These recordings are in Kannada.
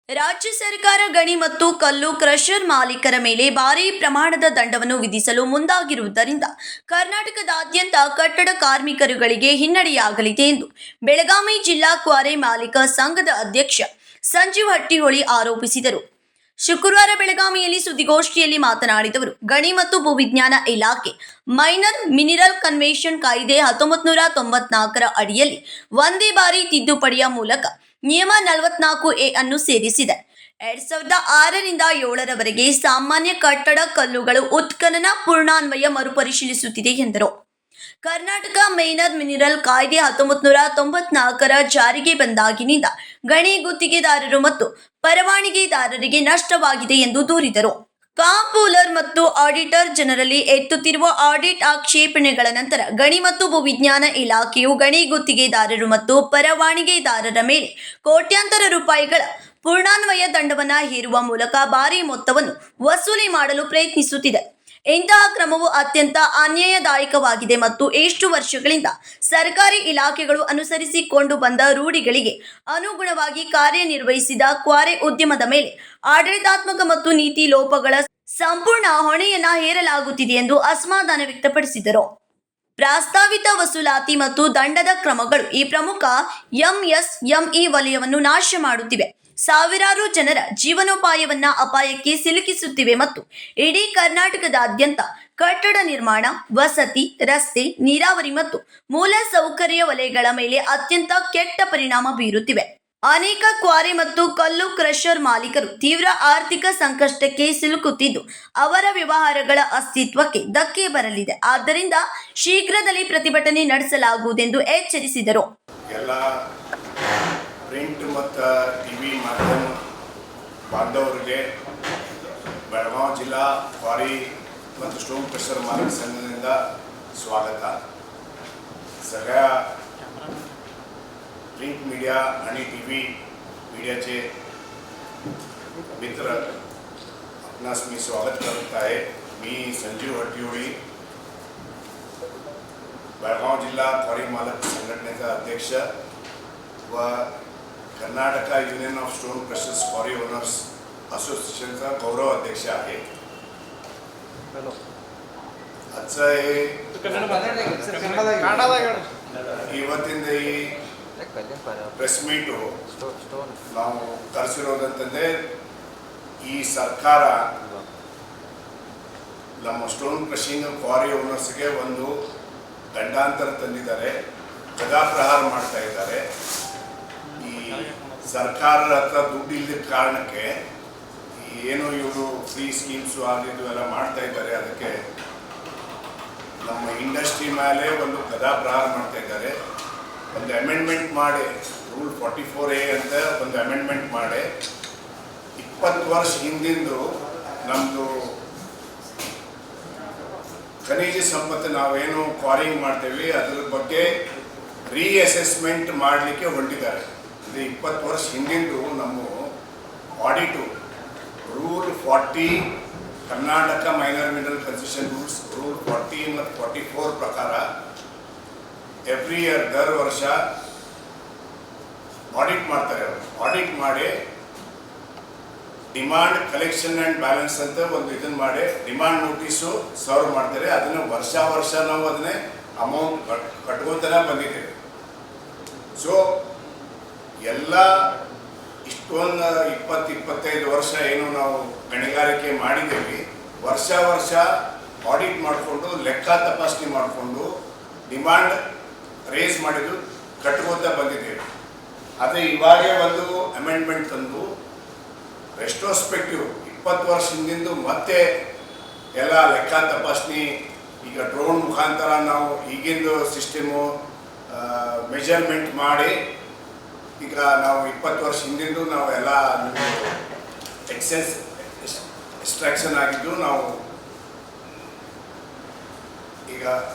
ರಾಜ್ಯ ಸರ್ಕಾರ ಗಣಿ ಮತ್ತು ಕಲ್ಲು ಕ್ರಷರ್ ಮಾಲೀಕರ ಮೇಲೆ ಭಾರೀ ಪ್ರಮಾಣದ ದಂಡವನ್ನು ವಿಧಿಸಲು ಮುಂದಾಗಿರುವುದರಿಂದ ಕರ್ನಾಟಕದಾದ್ಯಂತ ಕಟ್ಟಡ ಕಾರ್ಮಿಕರುಗಳಿಗೆ ಹಿನ್ನಡೆಯಾಗಲಿದೆ ಎಂದು ಬೆಳಗಾವಿ ಜಿಲ್ಲಾ ಕ್ವಾರೆ ಮಾಲೀಕ ಸಂಘದ ಅಧ್ಯಕ್ಷ ಸಂಜೀವ್ ಹಟ್ಟಿಹೊಳಿ ಆರೋಪಿಸಿದರು. ಶುಕ್ರವಾರ ಬೆಳಗಾವಿಯಲ್ಲಿ ಸುದ್ದಿಗೋಷ್ಠಿಯಲ್ಲಿ ಮಾತನಾಡಿದವರು, ಗಣಿ ಮತ್ತು ಭೂವಿಜ್ಞಾನ ಇಲಾಖೆ ಮೈನರ್ ಮಿನಿರಲ್ ಕನ್ವೆನ್ಷನ್ ಕಾಯ್ದೆ 1994ರ ಅಡಿಯಲ್ಲಿ ಒಂದೇ ಬಾರಿ ತಿದ್ದುಪಡಿಯ ಮೂಲಕ ನಿಯಮ 44A ಅನ್ನು ಸೇರಿಸಿದೆ. 2006ರಿಂದ 7ರವರೆಗೆ ಸಾಮಾನ್ಯ ಕಟ್ಟಡ ಕಲ್ಲುಗಳು ಉತ್ಖನನ ಪೂರ್ಣಾನ್ವಯ ಮರುಪರಿಶೀಲಿಸುತ್ತಿದೆ ಎಂದರು. ಕರ್ನಾಟಕ ಮೈನರ್ ಮಿನಿರಲ್ ಕಾಯ್ದೆ 1994ರ ಜಾರಿಗೆ ಬಂದಾಗಿನಿಂದ ಗಣಿ ಗುತ್ತಿಗೆದಾರರು ಮತ್ತು ಪರವಾನಗಿದಾರರಿಗೆ ನಷ್ಟವಾಗಿದೆ ಎಂದು ದೂರಿದರು. ಕಾಂಪೋಲರ್ ಮತ್ತು ಆಡಿಟರ್ ಜನರಲ್ಲಿ ಎತ್ತುತ್ತಿರುವ ಆಡಿಟ್ ಆಕ್ಷೇಪಣೆಗಳ ನಂತರ ಗಣಿ ಮತ್ತು ಭೂವಿಜ್ಞಾನ ಇಲಾಖೆಯು ಗಣಿ ಗುತ್ತಿಗೆದಾರರು ಮತ್ತು ಪರವಾನಗಿದಾರರ ಮೇಲೆ ಕೋಟ್ಯಾಂತರ ರೂಪಾಯಿಗಳ ಪೂರ್ಣಾನ್ವಯ ದಂಡವನ್ನು ಹೇರುವ ಮೂಲಕ ಭಾರೀ ಮೊತ್ತವನ್ನು ವಸೂಲಿ ಮಾಡಲು ಪ್ರಯತ್ನಿಸುತ್ತಿದೆ. ಇಂತಹ ಕ್ರಮವು ಅತ್ಯಂತ ಅನ್ಯಾಯದಾಯಕವಾಗಿದೆ ಮತ್ತು ಎಷ್ಟು ವರ್ಷಗಳಿಂದ ಸರ್ಕಾರಿ ಇಲಾಖೆಗಳು ಅನುಸರಿಸಿಕೊಂಡು ಬಂದ ರೂಢಿಗಳಿಗೆ ಅನುಗುಣವಾಗಿ ಕಾರ್ಯನಿರ್ವಹಿಸಿದ ಕ್ವಾರೆ ಉದ್ಯಮದ ಮೇಲೆ ಆಡಳಿತಾತ್ಮಕ ಮತ್ತು ನೀತಿ ಲೋಪಗಳ ಸಂಪೂರ್ಣ ಹೊಣೆಯನ್ನ ಹೇರಲಾಗುತ್ತಿದೆ ಎಂದು ಅಸಮಾಧಾನ ವ್ಯಕ್ತಪಡಿಸಿದರು. ಪ್ರಸ್ತಾವಿತ ವಸೂಲಾತಿ ಮತ್ತು ದಂಡದ ಕ್ರಮಗಳು ಈ ಪ್ರಮುಖ ಎಂಎಸ್ಎಂಇ ವಲಯವನ್ನು ನಾಶ ಮಾಡುತ್ತಿವೆ, ಸಾವಿರಾರು ಜನರ ಜೀವನೋಪಾಯವನ್ನ ಅಪಾಯಕ್ಕೆ ಸಿಲುಕಿಸುತ್ತಿವೆ ಮತ್ತು ಇಡೀ ಕರ್ನಾಟಕದಾದ್ಯಂತ ಕಟ್ಟಡ ನಿರ್ಮಾಣ, ವಸತಿ, ರಸ್ತೆ, ನೀರಾವರಿ ಮತ್ತು ಮೂಲ ಸೌಕರ್ಯ ವಲಯಗಳ ಮೇಲೆ ಅತ್ಯಂತ ಕೆಟ್ಟ ಪರಿಣಾಮ ಬೀರುತ್ತಿವೆ. ಅನೇಕ ಕ್ವಾರೆ ಮತ್ತು ಕಲ್ಲು ಕ್ರಷರ್ ಮಾಲೀಕರು ತೀವ್ರ ಆರ್ಥಿಕ ಸಂಕಷ್ಟಕ್ಕೆ ಸಿಲುಕುತ್ತಿದ್ದು ಅವರ ವ್ಯವಹಾರಗಳ ಅಸ್ತಿತ್ವಕ್ಕೆ ಧಕ್ಕೆ ಬರಲಿದೆ. ಆದ್ದರಿಂದ ಶೀಘ್ರದಲ್ಲಿ ಪ್ರತಿಭಟನೆ ನಡೆಸಲಾಗುವುದೆಂದು ಎಚ್ಚರಿಸಿದರು. ಪ್ರಿಂಟ್ ಮತ್ತು ಟಿವಿ ಮಾಧ್ಯಮ ಬಾಂಧವರಿಗೆ ಬೆಳಗಾವಿ ಜಿಲ್ಲಾ ಕ್ವಾರಿ ಮತ್ತು स्टोन क्रेशर मालक संघದಿಂದ स्वागत. सगळ्या प्रिंट मीडिया आणि टीव्ही मीडियाचे मित्र आपणास मी स्वागत करत आहे. मी संजीव हट्टीहोळी, बेळगाव जिल्हा क्वारी मालक संघटनेचा अध्यक्ष व Karnataka union of stone crushers quarry owners असोसिएशनचा गौरव अध्यक्ष आहे. आजचं हे ಇವತ್ತಿಂದ ಈ ಪ್ರೆಸ್ ಮೀಟು ನಾವು ಕರೆಸಿರೋದಂತಂದರೆ ಈ ಸರ್ಕಾರ ನಮ್ಮ ಸ್ಟೋನ್ ಕ್ರಷಿಂಗ್ ಕ್ವಾರಿ ಓನರ್ಸ್ಗೆ ಒಂದು ಗಂಡಾಂತರ ತಂದಿದ್ದಾರೆ, ಗದಾಪ್ರಹಾರ ಮಾಡ್ತಾ ಇದ್ದಾರೆ. ಈ ಸರ್ಕಾರದ ಹತ್ರ ದುಡ್ಡು ಇಲ್ಲದ ಕಾರಣಕ್ಕೆ ಏನು ಇವರು ಫ್ರೀ ಸ್ಕೀಮ್ಸು ಆಗಿದ್ದು ಎಲ್ಲ ಮಾಡ್ತಾ ಇದ್ದಾರೆ. ಅದಕ್ಕೆ ನಮ್ಮ ಇಂಡಸ್ಟ್ರಿ ಮೇಲೆ ಒಂದು ಗದಾಪ್ರಹಾರ ಮಾಡ್ತಾ ಇದ್ದಾರೆ. ಒಂದು ಅಮೆಂಡ್ಮೆಂಟ್ ಮಾಡಿ ರೂಲ್ 44A ಅಂತ ಒಂದು ಅಮೆಂಡ್ಮೆಂಟ್ ಮಾಡಿ 20 ವರ್ಷ ಹಿಂದಿಂದು ನಮ್ಮದು ಖನಿಜ ಸಂಪತ್ತು ನಾವೇನು ಕ್ವಾರಿಂಗ್ ಮಾಡ್ತೇವೆ ಅದರ ಬಗ್ಗೆ ರೀಅಸೆಸ್ಮೆಂಟ್ ಮಾಡಲಿಕ್ಕೆ ಹೊರಟಿದ್ದಾರೆ. ಇದು 20 ವರ್ಷ ಹಿಂದಿಂದು ನಮ್ಮ audit rule 40 Karnataka minor mineral concession rule 40 ಮತ್ತು 44 ಪ್ರಕಾರ ಎವ್ರಿ ಇಯರ್ ದರ್ ವರ್ಷ ಆಡಿಟ್ ಮಾಡ್ತಾರೆ. ಅವರು ಆಡಿಟ್ ಮಾಡಿ ಡಿಮಾಂಡ್ ಕಲೆಕ್ಷನ್ ಆ್ಯಂಡ್ ಬ್ಯಾಲೆನ್ಸ್ ಅಂತ ಒಂದು ಇದನ್ನು ಮಾಡಿ ಡಿಮಾಂಡ್ ನೋಟಿಸು ಸರ್ವ್ ಮಾಡ್ತಾರೆ. ಅದನ್ನು ವರ್ಷ ನಾವು ಅದನ್ನೇ ಅಮೌಂಟ್ ಕಟ್ಕೊತಾನೆ ಬಂದಿದ್ದೇವೆ. ಸೊ ಎಲ್ಲ ಇಷ್ಟೊಂದು 20-25 ವರ್ಷ ಏನು ನಾವು ಗಣಿಗಾರಿಕೆ ಮಾಡಿದ್ದೇವೆ, ವರ್ಷ ಆಡಿಟ್ ಮಾಡಿಕೊಂಡು ಲೆಕ್ಕ ತಪಾಸಣೆ ಮಾಡಿಕೊಂಡು ಡಿಮಾಂಡ್ ರೇಸ್ ಮಾಡಿದ್ದು ಕಟ್ಕೋತಾ ಬಂದಿದ್ದೇವೆ. ಆದರೆ ಇವಾಗೇ ಒಂದು ಅಮೆಂಡ್ಮೆಂಟ್ ತಂದು ರೆಸ್ಟ್ರೋಸ್ಪೆಕ್ಟಿವ್ 20 ವರ್ಷ ಹಿಂದಿಂದು ಮತ್ತೆ ಎಲ್ಲ ಲೆಕ್ಕ ತಪಾಸಣೆ ಈಗ ಡ್ರೋನ್ ಮುಖಾಂತರ ನಾವು ಈಗಿಂದು ಸಿಸ್ಟಮು ಮೆಜರ್ಮೆಂಟ್ ಮಾಡಿ ಈಗ ನಾವು 20 ವರ್ಷ ಹಿಂದಿಂದು ನಾವು ಎಲ್ಲ ಎಕ್ಸೆಸ್ ಎಕ್ಸ್ಟ್ರಾಕ್ಷನ್ ಆಗಿದ್ದು ನಾವು ಈಗ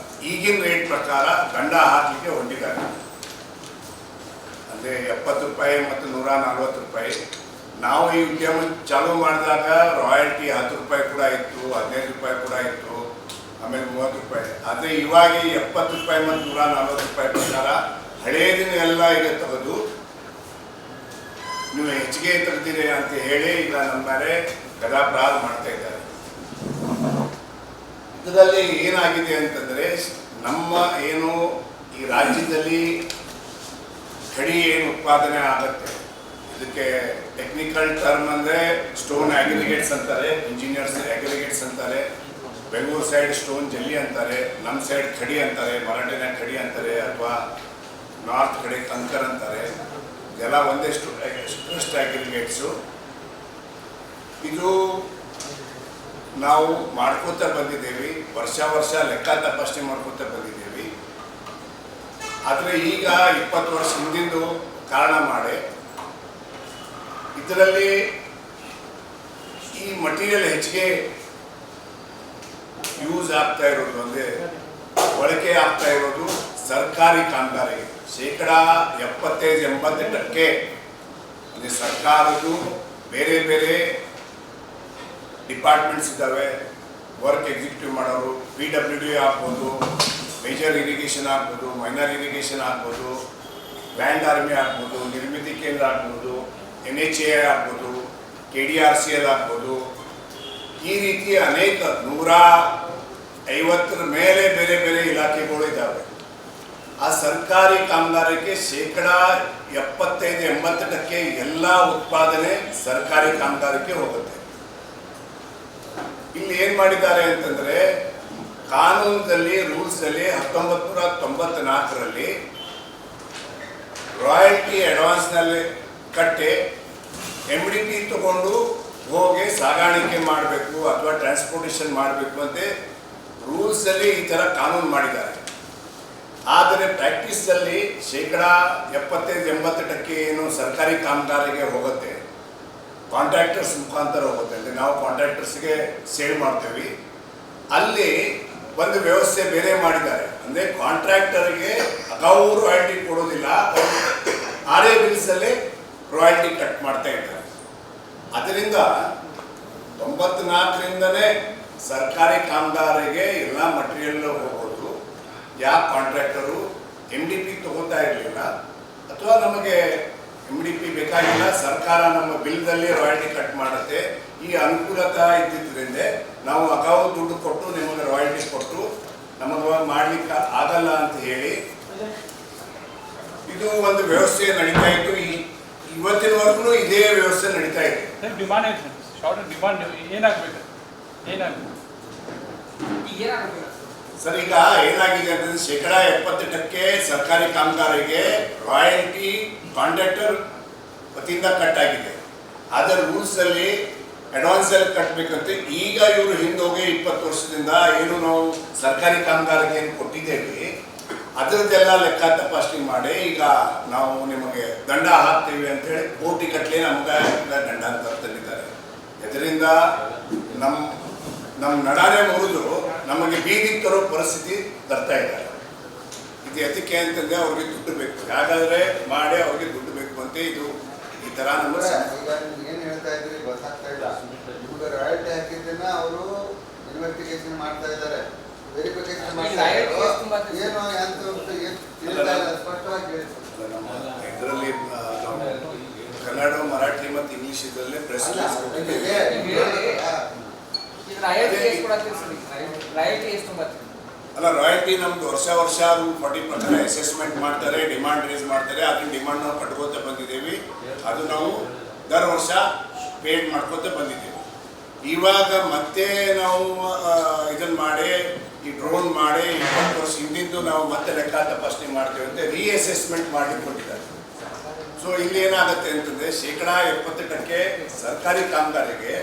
ಈಗಿನ ರೇಟ್ ಪ್ರಕಾರ ದಂಡ ಹಾಕಲಿಕ್ಕೆ ಹೊಂದಿದ್ದಾರೆ. ಅಂದರೆ 70 ರೂಪಾಯಿ ಮತ್ತು 140 ರೂಪಾಯಿ. ನಾವು ಈ ಉದ್ಯಮ ಚಾಲೂ ಮಾಡಿದಾಗ ರಾಯಲ್ಟಿ 10 ರೂಪಾಯಿ ಕೂಡ ಇತ್ತು, 15 ರೂಪಾಯಿ ಕೂಡ ಇತ್ತು, ಆಮೇಲೆ 30 ರೂಪಾಯಿ. ಆದರೆ ಇವಾಗ 70 ರೂಪಾಯಿ ಮತ್ತು 140 ರೂಪಾಯಿ ಪ್ರಕಾರ ಹಳೆಯದನ್ನೆಲ್ಲ ಈಗ ತೆಗೆದು ನೀವು ಹೆಚ್ಚಿಗೆ ತೆಗ್ದಿರಿ ಅಂತ ಹೇಳಿ ಈಗ ನಮ್ಮ ಮೇಲೆ ಗದಾಪ್ರಹಾರ ಮಾಡ್ತಾ ಇದ್ದಾರೆ. ಇದರಲ್ಲಿ ಏನಾಗಿದೆ ಅಂತಂದರೆ, ನಮ್ಮ ಏನು ಈ ರಾಜ್ಯದಲ್ಲಿ ಕಡಿ ಏನು ಉತ್ಪಾದನೆ ಆಗುತ್ತೆ, ಇದಕ್ಕೆ ಟೆಕ್ನಿಕಲ್ ಟರ್ಮ್ ಅಂದರೆ ಸ್ಟೋನ್ ಅಗ್ರಿಗೇಟ್ಸ್ ಅಂತಾರೆ, ಇಂಜಿನಿಯರ್ಸ್ ಅಗ್ರಿಗೇಟ್ಸ್ ಅಂತಾರೆ, ಬೆಂಗಳೂರು ಸೈಡ್ ಸ್ಟೋನ್ ಜಲ್ಲಿ ಅಂತಾರೆ, ನಮ್ಮ ಸೈಡ್ ಕಡಿ ಅಂತಾರೆ, ಮರಾಠಿನ ಕಡಿ ಅಂತಾರೆ, ಅಥವಾ ನಾರ್ತ್ ಕಡೆ ಕಂಕರ್ ಅಂತಾರೆ. ಇದೆಲ್ಲ ಒಂದಷ್ಟು ಕ್ರಸ್ಟ್ ಅಗ್ರಿಗೇಟ್ಸು. ಇದು ನಾವು ಮಾಡ್ಕೋತಾ ಬಂದಿದ್ದೇವೆ, ವರ್ಷ ಲೆಕ್ಕ ತಪಾಸಣೆ ಮಾಡ್ಕೋತಾ ಬಂದಿದ್ದೇವೆ. ಆದರೆ ಈಗ 20 ವರ್ಷ ಹಿಂದಿಂದು ಕಾರಣ ಮಾಡಿ ಇದರಲ್ಲಿ ಈ ಮಟೀರಿಯಲ್ ಹೆಚ್ಚಿಗೆ ಯೂಸ್ ಆಗ್ತಾ ಇರೋದು, ಅಂದರೆ ಬಳಕೆ ಆಗ್ತಾ ಇರೋದು ಸರ್ಕಾರಿ ಕಾಮಗಾರಿಗೆ. 75-80% ಅಂದರೆ ಸರ್ಕಾರದ್ದು ಬೇರೆ ಬೇರೆ ಡಿಪಾರ್ಟ್ಮೆಂಟ್ಸ್ ಇದ್ದಾವೆ, ವರ್ಕ್ ಎಕ್ಸಿಕ್ಯೂಟಿವ್ ಮಾಡೋರು, PWD ಆಗ್ಬೋದು, ಮೇಜರ್ ಇರಿಗೇಷನ್ ಆಗ್ಬೋದು, ಮೈನರ್ ಇರಿಗೇಷನ್ ಆಗ್ಬೋದು, ಲ್ಯಾಂಡ್ ಆರ್ಮಿ ಆಗ್ಬೋದು, ನಿರ್ಮಿತಿ ಕೇಂದ್ರ ಆಗ್ಬೋದು, NHA ಆಗ್ಬೋದು, KDRCL ಆಗ್ಬೋದು. ಈ ರೀತಿ ಅನೇಕ 150 ಮೇಲೆ ಬೇರೆ ಬೇರೆ ಇಲಾಖೆಗಳು ಇದ್ದಾವೆ. ಆ ಸರ್ಕಾರಿ ಕಾಮಗಾರಕ್ಕೆ 75-80% ಎಲ್ಲ ಉತ್ಪಾದನೆ ಸರ್ಕಾರಿ ಕಾಮಗಾರಕ್ಕೆ ಹೋಗುತ್ತೆ. ಇಲ್ಲಿ ಏನು ಮಾಡಿದ್ದಾರೆ ಅಂತಂದರೆ, ಕಾನೂನಲ್ಲಿ ರೂಲ್ಸಲ್ಲಿ 1994ರಲ್ಲಿ ರಾಯಲ್ಟಿ ಅಡ್ವಾನ್ಸ್ನಲ್ಲಿ ಕಟ್ಟಿ MDP ತಗೊಂಡು ಹೋಗಿ ಸಾಗಾಣಿಕೆ ಮಾಡಬೇಕು ಅಥವಾ ಟ್ರಾನ್ಸ್ಪೋರ್ಟೇಷನ್ ಮಾಡಬೇಕು ಅಂತ ರೂಲ್ಸಲ್ಲಿ ಈ ಥರ ಕಾನೂನು ಮಾಡಿದ್ದಾರೆ. ಆದರೆ ಪ್ರಾಕ್ಟೀಸಲ್ಲಿ 75-80% ಏನು ಸರ್ಕಾರಿ ಕಾಮಗಾರಿಗೆ ಹೋಗುತ್ತೆ, ಕಾಂಟ್ರಾಕ್ಟರ್ಸ್ ಮುಖಾಂತರ ಹೋಗುತ್ತೆ. ಅಂದರೆ ನಾವು ಕಾಂಟ್ರಾಕ್ಟರ್ಸ್ಗೆ ಸೇಲ್ ಮಾಡ್ತೇವೆ. ಅಲ್ಲಿ ಒಂದು ವ್ಯವಸ್ಥೆ ಬೇರೆ ಮಾಡಿದ್ದಾರೆ. ಅಂದರೆ ಕಾಂಟ್ರಾಕ್ಟರ್ಗೆ ಅಗಾವು ರಾಯಲ್ಟಿ ಕೊಡೋದಿಲ್ಲ, ಆರೇ ಬಿಲ್ಸಲ್ಲೇ ರಾಯಲ್ಟಿ ಕಟ್ ಮಾಡ್ತಾ ಇದ್ದಾರೆ. ಅದರಿಂದ 94ರಿಂದನೇ ಸರ್ಕಾರಿ ಕಾಮಗಾರಿಗೆ ಎಲ್ಲ ಮಟೀರಿಯಲ್ ಹೋಗೋದು. ಯಾವ ಕಾಂಟ್ರಾಕ್ಟರು MDP ತಗೋತಾ ಇರಲಿಲ್ಲ, ಅಥವಾ ನಮಗೆ MDP ಬೇಕಾಗಿಲ್ಲ, ಸರ್ಕಾರ ನಮ್ಮ ಬಿಲ್ದಲ್ಲಿ ರಾಯಲ್ಟಿ ಕಟ್ ಮಾಡುತ್ತೆ. ಈ ಅನುಕೂಲತೆ ಇದ್ದಿದ್ದರಿಂದ ನಾವು ಅಗಾವು ದುಡ್ಡು ಕೊಟ್ಟು ನಿಮಗೆ ರಾಯಲ್ಟಿ ಕೊಟ್ಟು ನಮಗೆ ಮಾಡಲಿಕ್ಕೆ ಆಗಲ್ಲ ಅಂತ ಹೇಳಿ ಇದು ಒಂದು ವ್ಯವಸ್ಥೆ ನಡೀತಾ ಇತ್ತು. ಇವತ್ತಿನವರೆಗೂ ಇದೇ ವ್ಯವಸ್ಥೆ ನಡೀತಾ ಇದೆ. ಸರ್, ಈಗ ಏನಾಗಿದೆ ಅಂತಂದ್ರೆ 70% ಸರ್ಕಾರಿ ಕಾಮಗಾರಿಗೆ ರಾಯಲ್ಟಿ ಕಾಂಟ್ರಾಕ್ಟರ್ ವತಿಯಿಂದ ಕಟ್ ಆಗಿದೆ. ಅದರ ರೂಲ್ಸಲ್ಲಿ ಅಡ್ವಾನ್ಸಲ್ಲಿ ಕಟ್ಟಬೇಕಂತ ಈಗ ಇವರು ಹಿಂದೋಗಿ 20 ವರ್ಷದಿಂದ ಏನು ನಾವು ಸರ್ಕಾರಿ ಕಾಮಗಾರಿಗೆ ಏನು ಕೊಟ್ಟಿದ್ದೇವೆ ಅದರದ್ದೆಲ್ಲ ಲೆಕ್ಕ ತಪಾಸಣೆ ಮಾಡಿ ಈಗ ನಾವು ನಿಮಗೆ ದಂಡ ಹಾಕ್ತೀವಿ ಅಂತೇಳಿ ಕೋಟಿ ಕಟ್ಟಲೆ ನಮ್ಗೆ ದಂಡ ಅಂತ ತಂದಿದ್ದಾರೆ. ಇದರಿಂದ ನಮ್ಮ ನಡಾನೆ ಮುರಿದು ನಮಗೆ ಬೀದಿಗೆ ತರೋ ಪರಿಸ್ಥಿತಿ ತರ್ತಾ ಇದ್ದಾರೆ. ಇದು ಎದಕ್ಕೆ ಅಂತಂದರೆ ಅವ್ರಿಗೆ ದುಡ್ಡು ಬೇಕು, ಹಾಗಾದರೆ ಮಾಡಿ ಅವ್ರಿಗೆ ದುಡ್ಡು ಬೇಕು ಅಂತ ಇದು ಈ ಥರ ನಮ್ಮ ಏನು ಹೇಳ್ತಾ ಇದ್ರಿ ಗೊತ್ತಾಗ್ತಾ ಇಲ್ಲ. ಇವಾಗ ರಾಯಲ್ಟಿ ಹಾಕಿದ್ದನ್ನ ಅವರು ಇನ್ವೆಸ್ಟಿಗೇಷನ್ ಮಾಡ್ತಾ ಇದ್ದಾರೆ, ವೆರಿಫಿಕೇಶನ್ ಮಾಡ್ತಾ ಇದ್ದಾರೆ. ಏನು ಅಂತ ಸ್ಪಷ್ಟವಾಗಿ ಇದರಲ್ಲಿ ಕನ್ನಡ, ಮರಾಠಿ ಮತ್ತು ಇಂಗ್ಲಿಷ್ ಇದರಲ್ಲೇ ಪ್ರೆಸ್ ಅಲ್ಲ, ರಾಯಲ್ಟಿ ನಮ್ದು ವರ್ಷ ಅದು 40 ಪ್ರಕಾರ ಅಸೆಸ್ಮೆಂಟ್ ಮಾಡ್ತಾರೆ, ಡಿಮಾಂಡ್ ರೇಸ್ ಮಾಡ್ತಾರೆ. ಅದನ್ನ ಡಿಮಾಂಡ್ ನಾವು ಕಟ್ಕೋತಾ ಬಂದಿದ್ದೇವೆ. ಅದು ನಾವು ದರ ವರ್ಷ ಪೇಡ್ ಮಾಡ್ಕೋತಾ ಬಂದಿದ್ದೇವೆ. ಇವಾಗ ಮತ್ತೆ ನಾವು ಇದನ್ನು ಮಾಡಿ ಈ ಡ್ರೋನ್ ಮಾಡಿ 20 ವರ್ಷ ಹಿಂದಿಂದು ನಾವು ಮತ್ತೆ ಲೆಕ್ಕ ತಪಾಸಣೆ ಮಾಡ್ತೇವೆ ಅಂತ ರೀಅಸೆಸ್ಮೆಂಟ್ ಮಾಡಲಿಕ್ಕೆ ಕೊಟ್ಟಿದ್ದಾರೆ. ಸೊ ಇಲ್ಲಿ ಏನಾಗುತ್ತೆ ಅಂತಂದರೆ 70% ಸರ್ಕಾರಿ ಕಾಮಗಾರಿಗೆ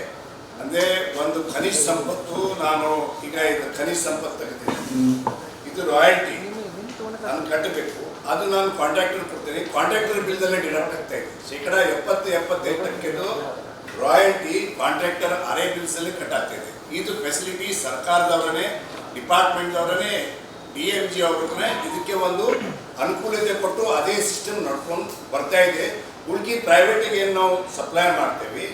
ಅಂದರೆ ಒಂದು ಖನಿಜ ಸಂಪತ್ತು, ನಾನು ಈಗ ಇದು ಖನಿಜ ಸಂಪತ್ತು ತೆಗೆದಿದ್ದೀನಿ, ಇದು ರಾಯಲ್ಟಿ ನಾನು ಕಟ್ಟಬೇಕು, ಅದು ನಾನು ಕಾಂಟ್ರಾಕ್ಟರ್ ಕೊಡ್ತೀನಿ. ಕಾಂಟ್ರಾಕ್ಟರ್ ಬಿಲ್ದಲ್ಲೇ ಡಿಡಕ್ಟ್ ಆಗ್ತಾ ಇದೆ. 70-75% ರಾಯಲ್ಟಿ ಕಾಂಟ್ರಾಕ್ಟರ್ ಅರೆ ಬಿಲ್ಸಲ್ಲಿ ಕಟ್ ಆಗ್ತಾ ಇದೆ. ಇದು ಫೆಸಿಲಿಟಿ ಸರ್ಕಾರದವರೇ, ಡಿಪಾರ್ಟ್ಮೆಂಟ್ದವರೇ, DMG ಅವ್ರನ್ನೇ ಇದಕ್ಕೆ ಒಂದು ಅನುಕೂಲತೆ ಕೊಟ್ಟು ಅದೇ ಸಿಸ್ಟಮ್ ನಡ್ಕೊಂಡು ಬರ್ತಾ ಇದೆ. ಉಳ್ಕಿ ಪ್ರೈವೇಟಿಗೆ ಏನು ನಾವು ಸಪ್ಲೈ ಮಾಡ್ತೇವೆ,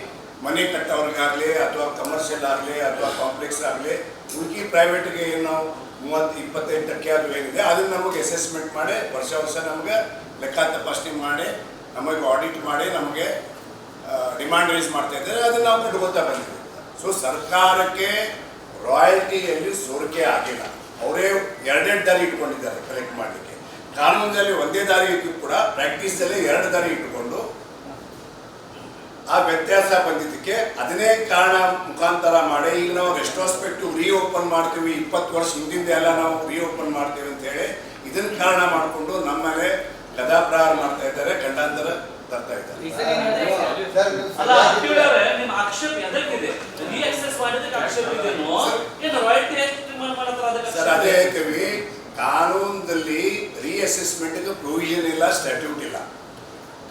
ಮನೆ ಕಟ್ಟೋರಿಗಾಗಲಿ ಅಥವಾ ಕಮರ್ಷಿಯಲ್ ಆಗಲಿ ಅಥವಾ ಕಾಂಪ್ಲೆಕ್ಸ್ ಆಗಲಿ, ಉಳ್ಕಿ ಪ್ರೈವೇಟಿಗೆ ಏನು ನಾವು 30-25% ಅದು ಏನಿದೆ ಅದನ್ನು ನಮಗೆ ಅಸೆಸ್ಮೆಂಟ್ ಮಾಡಿ ವರ್ಷ ನಮಗೆ ಲೆಕ್ಕ ತಪಾಸಣೆ ಮಾಡಿ ನಮಗೆ ಆಡಿಟ್ ಮಾಡಿ ನಮಗೆ ಡಿಮಾಂಡ್ ರೈಸ್ ಮಾಡ್ತಾ ಇದ್ದಾರೆ, ಅದನ್ನು ನಾವು ಕಂಡುಕೊಳ್ತಾ ಬಂದಿದ್ದೀವಿ. ಸೊ ಸರ್ಕಾರಕ್ಕೆ ರಾಯಲ್ಟಿಯಲ್ಲಿ ಸೋರಿಕೆ ಆಗಿಲ್ಲ. ಅವರೇ ಎರಡೆರಡು ದಾರಿ ಇಟ್ಕೊಂಡಿದ್ದಾರೆ ಕಲೆಕ್ಟ್ ಮಾಡಲಿಕ್ಕೆ. ಕಾನೂನಿನಲ್ಲಿ ಒಂದೇ ದಾರಿ ಇದ್ದು ಕೂಡ ಪ್ರಾಕ್ಟೀಸಲ್ಲಿ ಎರಡು ದಾರಿ ಇಟ್ಟುಕೊಂಡು ಆ ವ್ಯತ್ಯಾಸ ಬಂದಿದ್ದಕ್ಕೆ ಅದನ್ನೇ ಕಾರಣ ಮುಖಾಂತರ ಮಾಡಿ ಈಗ ನಾವು ರೆಸ್ಟ್ರೋಸ್ಪೆಕ್ಟಿವ್ ರೀಓಪನ್ ಮಾಡ್ತೀವಿ, 20 ವರ್ಷ ಹಿಂದಿಂದ ಎಲ್ಲ ನಾವು ರೀಓಪನ್ ಮಾಡ್ತೀವಿ ಅಂತ ಹೇಳಿ ಇದನ್ನ ಕಾರಣ ಮಾಡಿಕೊಂಡು ನಮ್ಮ ಮೇಲೆ ಗದಾಪ್ರಹಾರ ಮಾಡ್ತಾ ಇದ್ದಾರೆ, ಗಂಡಾಂತರ ತರ್ತಾ ಇದ್ದಾರೆ. ಅಲ್ಲ ಅಕ್ಟಿವ್ಲವೇ ನಿಮ್ಮ ಆಕ್ಷೇಪ ಎದಕ್ಕಿದೆ? ರೀಎಕ್ಸೆಸ್ ಮಾಡಿದಕ್ಕೆ ಆಕ್ಷೇಪ ಇದೆನೋ ಏನು ರಾಯಲ್ಟಿ ಮಾಡ್ತಾರೆ ಅದಕ್ಕೆ? ಸರ್ ಅದೇ ಹೇಳ್ತೀವಿ, ಕಾನೂನದಲ್ಲಿ ರೀಅಸೆಸ್ಮೆಂಟ್ಗೆ ಪ್ರೊವಿಷನ್ ಇಲ್ಲ, ಸ್ಟ್ಯಾಟ್ಯೂಟ್ ಇಲ್ಲ.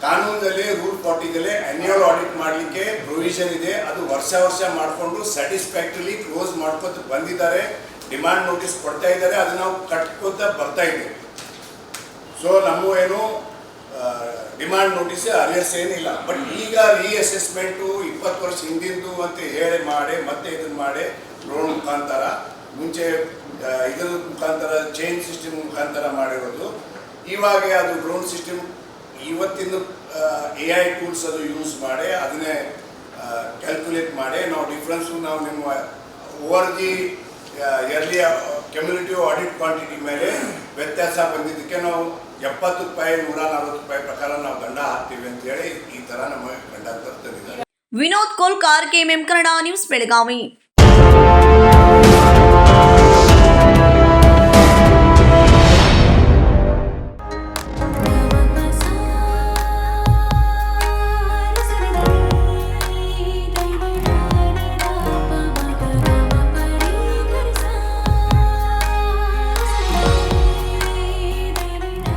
ಕಾನೂನದಲ್ಲಿ ರೂಲ್ 40ದಲ್ಲಿ ಆನ್ಯುವಲ್ ಆಡಿಟ್ ಮಾಡಲಿಕ್ಕೆ ಪ್ರೊವಿಷನ್ ಇದೆ. ಅದು ವರ್ಷ ಮಾಡಿಕೊಂಡು ಸ್ಯಾಟಿಸ್ಫ್ಯಾಕ್ಟರಿಲಿ ಕ್ಲೋಸ್ ಮಾಡ್ಕೊತ ಬಂದಿದ್ದಾರೆ, ಡಿಮಾಂಡ್ ನೋಟಿಸ್ ಕೊಡ್ತಾ ಇದ್ದಾರೆ, ಅದು ನಾವು ಕಟ್ಕೋತ ಬರ್ತಾ ಇದ್ದೇವೆ. ಸೊ ನಮ್ಮ ಏನು ಡಿಮಾಂಡ್ ನೋಟಿಸ್ ಅರಿಯರ್ಸ್ ಏನಿಲ್ಲ. ಬಟ್ ಈಗ ರೀಅಸೆಸ್ಮೆಂಟು 20 ವರ್ಷ ಹಿಂದಿಂದು ಅಂತ ಹೇಳಿ ಮಾಡಿ ಮತ್ತೆ ಇದನ್ನು ಮಾಡಿ ಡ್ರೋನ್ ಮುಖಾಂತರ ಮುಂಚೆ ಇದರ ಮುಖಾಂತರ ಚೈನ್ ಸಿಸ್ಟಮ್ ಮುಖಾಂತರ ಮಾಡಿರೋದು. ಇವಾಗ ಅದು ಡ್ರೋನ್ ಸಿಸ್ಟಮ್ ಇವತ್ತಿನ AI ಟೂಲ್ಸ್ ಅದು ಯೂಸ್ ಮಾಡಿ ಅದನ್ನೇ ಕ್ಯಾಲ್ಕುಲೇಟ್ ಮಾಡಿ ನಾವು ಡಿಫ್ರೆನ್ಸು ನಾವು ನಿಮ್ಮ over the yearly cumulative audit quantity ಮೇಲೆ ವ್ಯತ್ಯಾಸ ಬಂದಿದ್ದಕ್ಕೆ ನಾವು 70 ರೂಪಾಯಿ 140 ರೂಪಾಯಿ ಪ್ರಕಾರ ನಾವು ದಂಡ ಹಾಕ್ತೀವಿ ಅಂತ ಹೇಳಿ ಈ ಥರ ನಮ್ಮ ಗಂಡಾಂತರ ತಂದಿದ್ದಾರೆ. Vinod Kolkar, KMM Kannada news, Belagavi.